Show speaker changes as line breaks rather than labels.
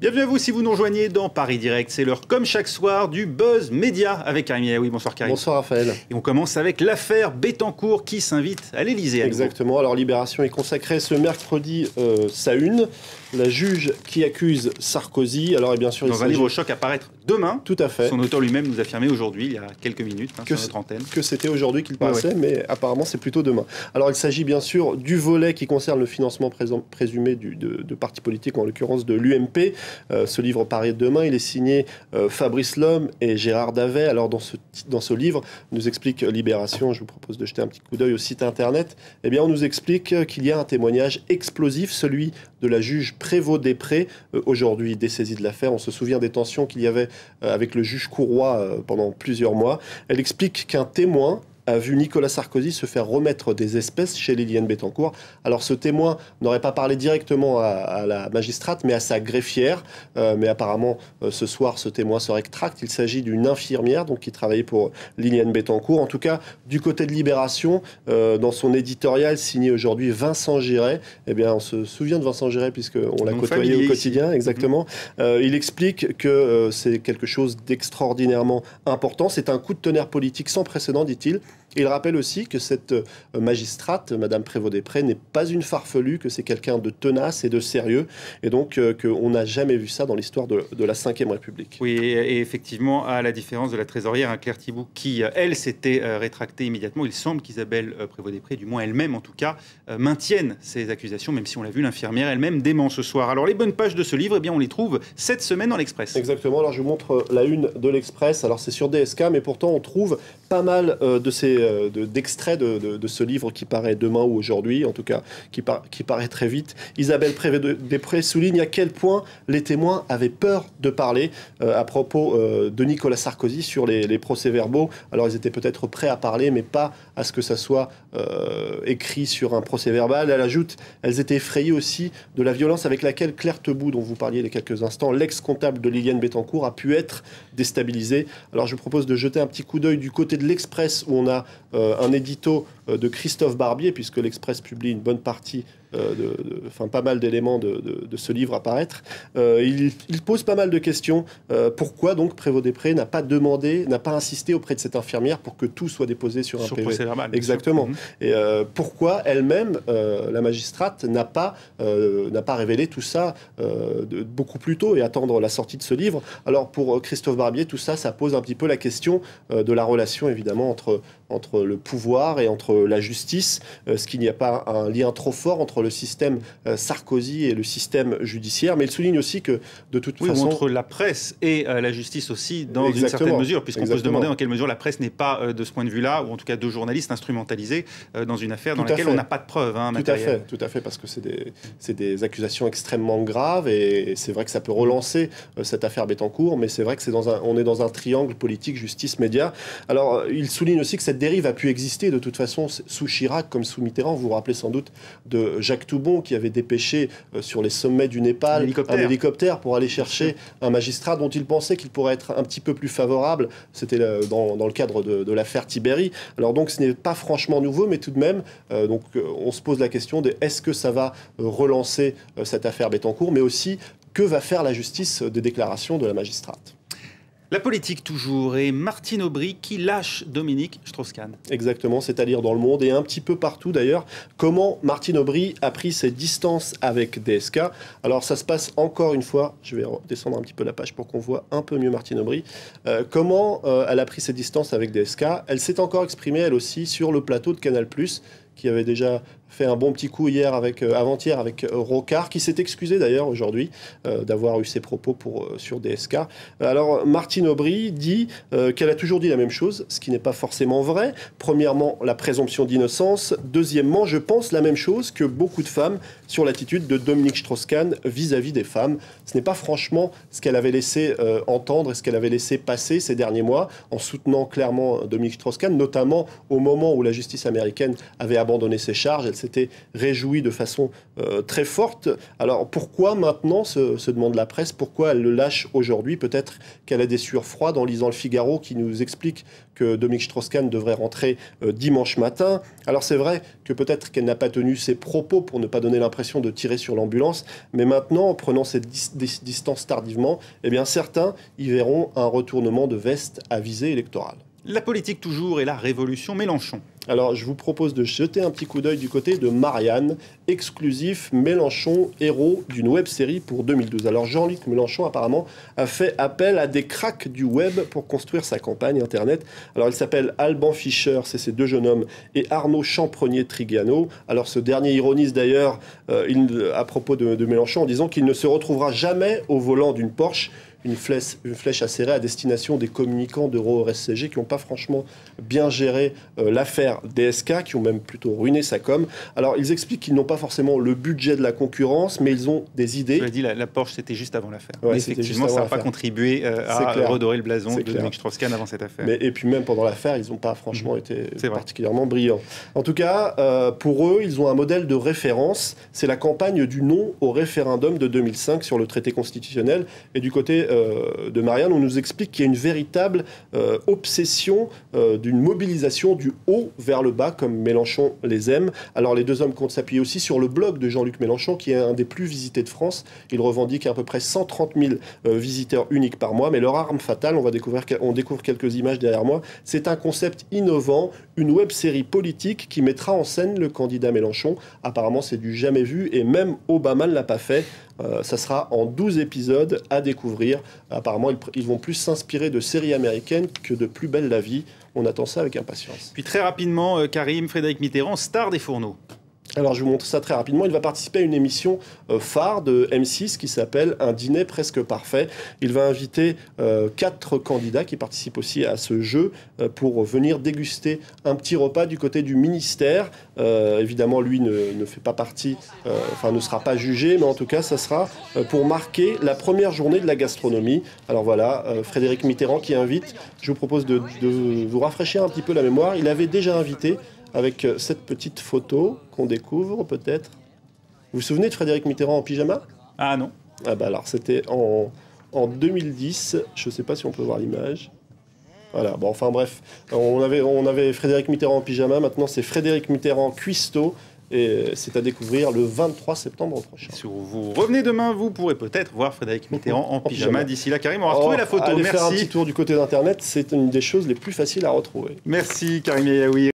Bienvenue à vous si vous nous rejoignez dans Paris Direct. C'est l'heure, comme chaque soir, du Buzz Média avec Karim Yaoui. Bonsoir Karim.
Bonsoir Raphaël.
Et on commence avec l'affaire Bettencourt qui s'invite à l'Élysée.
Exactement. Alors Libération est consacrée ce mercredi sa une. La juge qui accuse Sarkozy. Alors et bien sûr,
dans un livre choc à paraître demain.
Tout à fait.
Son auteur lui-même nous affirmait aujourd'hui, il y a quelques minutes, sur notre antenne,
que c'était aujourd'hui qu'il paraissait, mais apparemment c'est plutôt demain. Alors il s'agit bien sûr du volet qui concerne le financement présumé de partis politiques, en l'occurrence de l'UMP. Ce livre paraît demain. Il est signé Fabrice Lhomme et Gérard Davet. Alors dans ce livre, nous explique Libération, je vous propose de jeter un petit coup d'œil au site internet, eh bien on nous explique qu'il y a un témoignage explosif, celui de la juge Prévost-Després, aujourd'hui dessaisie de l'affaire. On se souvient des tensions qu'il y avait avec le juge Courroy pendant plusieurs mois. Elle explique qu'un témoin a vu Nicolas Sarkozy se faire remettre des espèces chez Liliane Bettencourt. Alors ce témoin n'aurait pas parlé directement à la magistrate, mais à sa greffière. Mais apparemment, ce soir, ce témoin se rétracte. Il s'agit d'une infirmière donc, qui travaillait pour Liliane Bettencourt. En tout cas, du côté de Libération, dans son éditorial signé aujourd'hui Vincent Giret, eh bien, on se souvient de Vincent Giret puisqu'on l'a côtoyé au quotidien, exactement. Il explique que c'est quelque chose d'extraordinairement important. C'est un coup de tonnerre politique sans précédent, dit-il. Il rappelle aussi que cette magistrate, Madame Prévost-Després, n'est pas une farfelue, que c'est quelqu'un de tenace et de sérieux, et donc qu'on n'a jamais vu ça dans l'histoire de la Ve République.
Oui, et effectivement, à la différence de la trésorière, Claire Thibault, qui, elle, s'était rétractée immédiatement, il semble qu'Isabelle Prévost-Després, du moins elle-même en tout cas, maintienne ces accusations, même si on l'a vu, l'infirmière elle-même dément ce soir. Alors les bonnes pages de ce livre, eh bien, on les trouve cette semaine dans l'Express.
Exactement, alors je vous montre la une de l'Express, alors c'est sur DSK, mais pourtant on trouve pas mal d'extraits de ce livre qui paraît demain ou aujourd'hui, en tout cas qui paraît très vite. Isabelle Prévost-Després souligne à quel point les témoins avaient peur de parler à propos de Nicolas Sarkozy sur les procès-verbaux. Alors ils étaient peut-être prêts à parler, mais pas à ce que ça soit écrit sur un procès-verbal. Elle ajoute, elles étaient effrayées aussi de la violence avec laquelle Claire Thibault, dont vous parliez il y a quelques instants, l'ex-comptable de Liliane Bettencourt, a pu être déstabilisée. Alors je vous propose de jeter un petit coup d'œil du côté de l'Express, où on a un édito de Christophe Barbier, puisque l'Express publie une bonne partie, pas mal d'éléments de ce livre à paraître. Il pose pas mal de questions. Pourquoi donc Prévost-Després n'a pas insisté auprès de cette infirmière pour que tout soit déposé sur un PV.
Procès verbal.
Exactement. Et pourquoi elle-même, la magistrate, n'a pas révélé tout ça beaucoup plus tôt et attendre la sortie de ce livre. Alors pour Christophe Barbier, tout ça, ça pose un petit peu la question de la relation évidemment entre le pouvoir et entre la justice. Est-ce qu'il n'y a pas un lien trop fort entre le système Sarkozy et le système judiciaire? Mais il souligne aussi que de toute façon...
entre la presse et la justice aussi, dans une certaine mesure, puisqu'on peut se demander dans quelle mesure la presse n'est pas, de ce point de vue-là, ou en tout cas de journalistes instrumentalisés dans une affaire dans laquelle on n'a pas de preuves matérielles.
Tout à fait, parce que c'est des accusations extrêmement graves, et c'est vrai que ça peut relancer cette affaire Bettencourt, mais c'est vrai que on est dans un triangle politique, justice, médias. Alors, il souligne aussi que cette dérive a pu exister de toute façon sous Chirac comme sous Mitterrand. Vous vous rappelez sans doute de Jacques Toubon qui avait dépêché sur les sommets du Népal un hélicoptère pour aller chercher un magistrat dont il pensait qu'il pourrait être un petit peu plus favorable. C'était dans le cadre de l'affaire Tiberi. Alors donc ce n'est pas franchement nouveau, mais tout de même, on se pose la question de est-ce que ça va relancer cette affaire Bettencourt, mais aussi que va faire la justice des déclarations de la magistrate.
La politique toujours, et Martine Aubry qui lâche Dominique Strauss-Kahn.
Exactement, c'est à lire dans Le Monde et un petit peu partout d'ailleurs. Comment Martine Aubry a pris ses distances avec DSK. Alors ça se passe encore une fois, je vais descendre un petit peu la page pour qu'on voit un peu mieux Martine Aubry. Comment elle a pris ses distances avec DSK. Elle s'est encore exprimée elle aussi sur le plateau de Canal+, qui avait déjà fait un bon petit coup avant-hier avec Rocard, qui s'est excusé d'ailleurs aujourd'hui d'avoir eu ses propos sur DSK. Alors Martine Aubry dit qu'elle a toujours dit la même chose, ce qui n'est pas forcément vrai. Premièrement, la présomption d'innocence. Deuxièmement, je pense la même chose que beaucoup de femmes sur l'attitude de Dominique Strauss-Kahn vis-à-vis des femmes. Ce n'est pas franchement ce qu'elle avait laissé entendre et ce qu'elle avait laissé passer ces derniers mois, en soutenant clairement Dominique Strauss-Kahn, notamment au moment où la justice américaine avait abandonné ses charges. Elle s'était réjoui de façon très forte. Alors pourquoi maintenant, se demande la presse, pourquoi elle le lâche aujourd'hui? Peut-être qu'elle a des sueurs froides en lisant le Figaro qui nous explique que Dominique Strauss-Kahn devrait rentrer dimanche matin. Alors c'est vrai que peut-être qu'elle n'a pas tenu ses propos pour ne pas donner l'impression de tirer sur l'ambulance, mais maintenant, en prenant cette distance tardivement, eh bien certains y verront un retournement de veste à visée électorale.
La politique toujours et la révolution Mélenchon.
Alors, je vous propose de jeter un petit coup d'œil du côté de Marianne, exclusif Mélenchon, héros d'une web-série pour 2012. Alors, Jean-Luc Mélenchon, apparemment, a fait appel à des cracks du web pour construire sa campagne Internet. Alors, il s'appelle Alban Fischer, c'est ces deux jeunes hommes, et Arnaud Champrenier-Trigano. Alors, ce dernier ironise d'ailleurs à propos de Mélenchon en disant qu'il ne se retrouvera jamais au volant d'une Porsche. Une flèche acérée à destination des communicants d'EuroRSCG qui n'ont pas franchement bien géré l'affaire DSK, qui ont même plutôt ruiné sa com. Alors, ils expliquent qu'ils n'ont pas forcément le budget de la concurrence, mais ils ont des idées.
Je l'ai dit, la Porsche, c'était juste avant l'affaire.
Ouais,
effectivement, ça n'a pas contribué à redorer le blason de Dominique Strauss-Kahn avant cette affaire.
Et puis même pendant l'affaire, ils n'ont pas franchement été particulièrement brillants. En tout cas, pour eux, ils ont un modèle de référence. C'est la campagne du non au référendum de 2005 sur le traité constitutionnel. Et du côté de Marianne, on nous explique qu'il y a une véritable obsession d'une mobilisation du haut vers le bas, comme Mélenchon les aime. Alors les deux hommes comptent s'appuyer aussi sur le blog de Jean-Luc Mélenchon, qui est un des plus visités de France. Il revendique à peu près 130 000 visiteurs uniques par mois. Mais leur arme fatale, on découvre quelques images derrière moi, c'est un concept innovant, une web-série politique qui mettra en scène le candidat Mélenchon. Apparemment, c'est du jamais vu, et même Obama ne l'a pas fait. Ça sera en 12 épisodes à découvrir. Apparemment, ils vont plus s'inspirer de séries américaines que de Plus belle la vie. On attend ça avec impatience.
Puis très rapidement, Karim, Frédéric Mitterrand, star des fourneaux.
Alors, je vous montre ça très rapidement. Il va participer à une émission phare de M6 qui s'appelle Un dîner presque parfait. Il va inviter 4 candidats qui participent aussi à ce jeu pour venir déguster un petit repas du côté du ministère. Évidemment, lui ne fait pas partie, ne sera pas jugé, mais en tout cas, ça sera pour marquer la première journée de la gastronomie. Alors voilà, Frédéric Mitterrand qui invite. Je vous propose de vous rafraîchir un petit peu la mémoire. Il avait déjà invité avec cette petite photo qu'on découvre peut-être. Vous vous souvenez de Frédéric Mitterrand en pyjama?
Ah non.
Ah bah alors c'était en 2010, je ne sais pas si on peut voir l'image. Voilà, bon enfin bref, on avait Frédéric Mitterrand en pyjama, maintenant c'est Frédéric Mitterrand cuistot. Et c'est à découvrir le 23 septembre prochain.
Si vous revenez demain, vous pourrez peut-être voir Frédéric Mitterrand en pyjama. D'ici là, Karim, on va retrouver la photo.
Allez faire un petit tour du côté d'Internet, c'est une des choses les plus faciles à retrouver.
Merci Karim Yaoui.